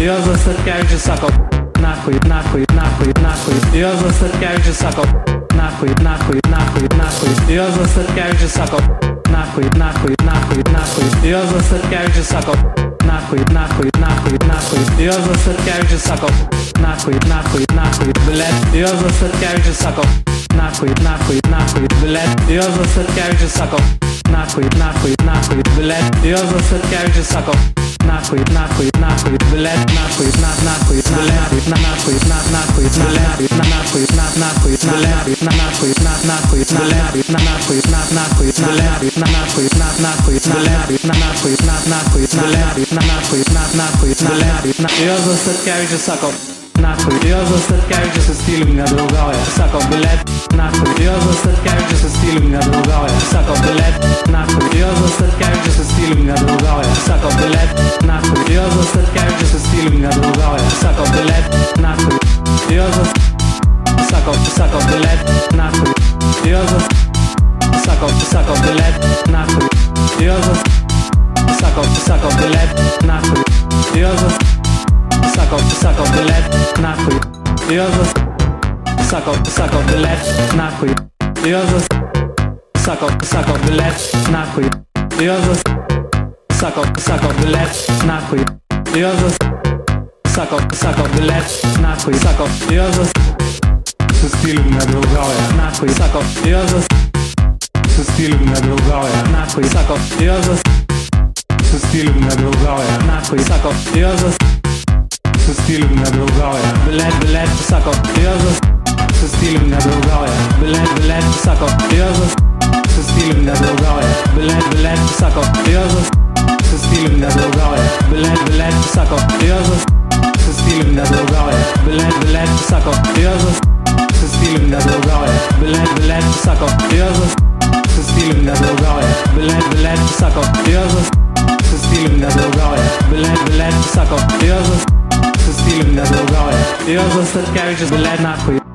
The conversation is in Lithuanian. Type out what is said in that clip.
Juozas Statkevičius sako nachui, nachui, nachui, nachui. Juozas Statkevičius sako nachui, nachui, nachui, nachui. Juozas Statkevičius sako nachui, nachui, nachui, nachui. Juozas Statkevičius sako nachui, nachui, nachui, nachui. Juozas Statkevičius sako nachui, nachui, nachui, blet. Juozas Statkevičius sako nachui, nachui, nachui, blet. Juozas Statkevičius sako nachui, nachui, nachui, blet. Juozas Statkevičius sako nachui, nachui, nachui, blet. Nachui, nachui, nachui, nachui, nachui, nachui, nachui, nachui, nachui, nachui, nachui, nachui, nachui, Juozas Statkevičius sako nachui. Juozas Statkevičius su stilium nedraugauja, sako blet. Nachui. Juozas Statkevičius su stilium nedraugauja, sako blet. Nachui. Juozas Statkevičius su stilium nedraugauja, sako blet. Nachui. Juozas Statkevičius su stilium nedraugauja, sako blet. Nachui. Juozas sako blet. Nachui. Juozas sako blet. Nachui. Juozas sako blet. Nachui. Juozas sako blet. Nachui. Juozas sako blet. Nachui. Juozas sako blet. Nachui. Juozas sako blet. Nachui. Juozas sako blet. Nachui. Sako Juozas su stilium nedraugauja, nachui. Sako Juozas su stilium nedraugauja, nachui. Sako Juozas su stilium nedraugauja, nachui. Sako Juozas su stilium nedraugauja, blet, blet. Sako Juozas su stilium nedraugauja, blet, blet. Sako Juozas su stilium nedraugauja, blet, blet. Sako Juozas su stilium nedraugauja, blet, blet. Sako Juozas su stilium nedraugauja, blet, blet. Sako Juozas su stilium nedraugauja, blet, blet. Sako Juozas su stilium nedraugauja, blet, blet. Sako Juozas su stilium nedraugauja, blet, blet. Sako Juozas su stilium nedraugauja. Juozas Statkevičius blet nachui.